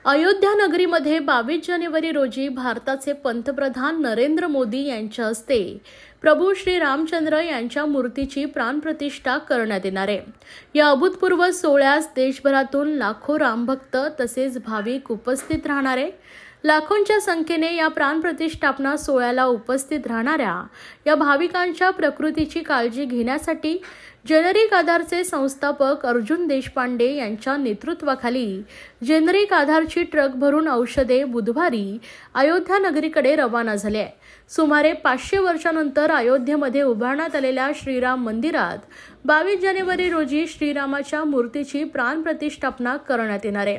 अयोध्या नगरीमध्ये 22 जानेवारी रोजी भारताचे पंतप्रधान नरेंद्र मोदी यांच्या हस्ते प्रभू श्री रामचंद्र यांच्या मूर्तीची प्राणप्रतिष्ठा करण्यात येणार आहे। या अभूतपूर्व सोहळ्यास देशभरातून लाखो रामभक्त तसेच भाविक उपस्थित राहणार आहे। लाखोंच्या संख्येने या प्राणप्रतिष्ठापना सोहळ्याला उपस्थित राहणाऱ्या या भाविकांच्या प्रकृतीची काळजी घेण्यासाठी जेनेरिक आधारचे संस्थापक अर्जुन देशपांडे यांच्या नेतृत्वाखाली जेनेरिक आधारची ट्रक भरून औषधे बुधवारी अयोध्या नगरीकडे रवाना झाले आहे। सुमारे 500 वर्षांनंतर अयोध्येमध्ये उभारण्यात आलेल्या श्रीराम मंदिरात 22 जानेवारी रोजी श्रीरामाच्या मूर्तीची प्राणप्रतिष्ठापना करण्यात येणार आहे।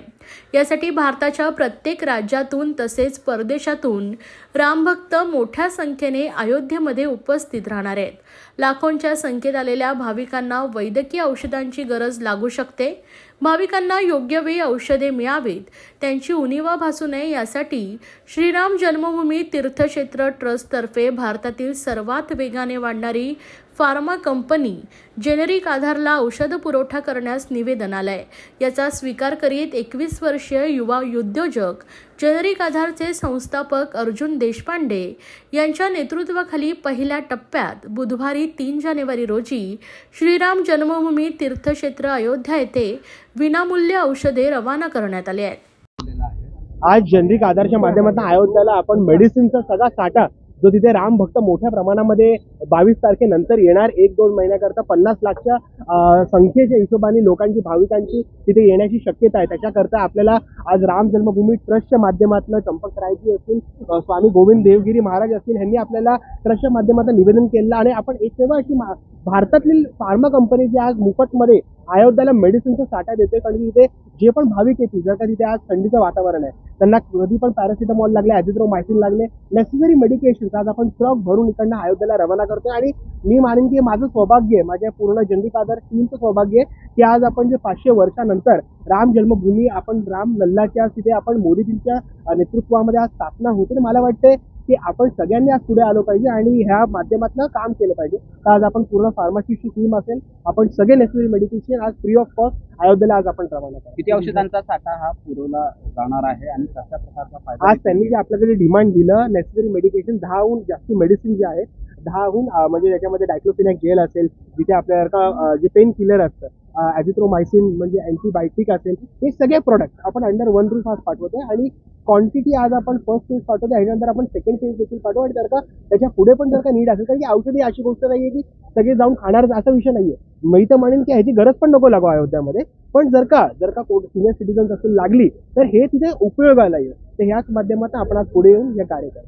यासाठी भारताच्या प्रत्येक राज्यातून तसेच परदेशातून रामभक्त मोठ्या संख्येने अयोध्येमध्ये उपस्थित राहणार आहेत। लाखोंच्या संख्येत आलेल्या भाविकांना वैद्यकीय औषधांची गरज लागू शकते। भाविकांना योग्य वेळी औषधे मिळावीत, त्यांची उणीवा भासू नये यासाठी श्रीराम जन्मभूमी तीर्थक्षेत्र ट्रस्टतर्फे भारतातील सर्वात वेगाने वाढणारी फार्मा कंपनी जेनेरिक आधारला औषध पुरवठा करण्यास निवेदन आलंय। याचा स्वीकार करीत 21 वर्षीय युवा उद्योजक जेनेरिक आधारचे संस्थापक अर्जुन देशपांडे यांच्या नेतृत्वाखाली पहिल्या टप्प्यात बुधवारी 3 जानेवारी रोजी श्रीराम जन्मभूमी तीर्थक्षेत्र अयोध्या येथे विनामूल्य औषधे रवाना करण्यात आले आहेत। आज जेनेरिक आधारच्या माध्यमातून अयोध्याला आपण मेडिसिनचा सगळा साठा जो तिथे राम भक्त मोठ्या प्रमाणामध्ये 22 तारखेनंतर येणार 1-2 महिन्याकरता 50 लाखच्या संख्येच्या हिशोबाने लोकांची भाविकांची तिथे येण्याची शक्यता आहे। त्याच्याकरता आपल्याला आज राम जन्मभूमी ट्रस्टच्या माध्यमातून चंपकरायजी असतील, स्वामी गोविंद देवगिरी महाराज असतील, यांनी आपल्याला ट्रस्टच्या माध्यमातून निवेदन केलं आणि आपण एकमेव अशी भारतातील फार्मा कंपनी जी आज मुफ्तमध्ये अयोध्याला मेडिसिनचा साठा देते। कारण तिथे जे पण भाविक येतील, जर का तिथे आज थंडीचं वातावरण आहे, त्यांना कधी पण पॅरासिटामॉल लागले, ॲझिथ्रोमायसिन लागले, नेसेसरी मेडिकेशन आज आपण ट्रक भरून इकडनं अयोध्येला रवाना करतोय। आणि मी मानेन की माझं सौभाग्य आहे, माझ्या पूर्ण जेनेरिक आधार टीमचं सौभाग्य आहे की आज आपण जे 500 वर्षानंतर राम जन्मभूमी आपण राम लल्लाच्या तिथे आपण मोदीजींच्या नेतृत्वामध्ये आज स्थापना होते। मला वाटते की आपण सगळ्यांनी आज पुढे आलो पाहिजे आणि ह्या माध्यमातून काम केलं पाहिजे। तर आज आपण पूर्ण फार्मसीची टीम असेल, आपण सगळे नेसेसरी मेडिकेशन आज फ्री ऑफ कॉस्ट अयोध्येला आज आपण रवाना करू। किती औषधांचा साठा हा पुरवला जाणार आहे आणि कशा प्रकारचा फायदा? आज त्यांनी जे आपल्याकडे डिमांड दिलं, नेसेसरी मेडिकेशन 10हून जास्त मेडिसिन जे आहेत, 10हून म्हणजे त्याच्यामध्ये डायक्लोफिनॅक जेल असेल, जिथे आपल्याला जे पेन किलर असतं, ॲझिथ्रोमायसिन म्हणजे अँटीबायोटिक असेल, हे सगळे प्रोडक्ट आपण अंडर वन रूफ आज पाठवतोय। आणि क्वांटिटी आज आपण फर्स्ट फेज पाठवतोय, ह्याच्यानंतर आपण सेकंड फेज देखील पाठवू। आणि जर का त्याच्या पुढे पण जर का नीड असेल, कारण की औषधी अशी गोष्ट नाहीये की सगळे जाऊन खाणार असा विषय नाहीये। मी तर म्हणेन की ह्याची गरज पण नको लागू अयोध्यामध्ये, पण जर का सिनियर सिटीजन्स असेल लागली तर हे तिथे उपयोगाला येईल। तर ह्याच माध्यमातून आपण आज पुढे येऊन हे कार्य करतो।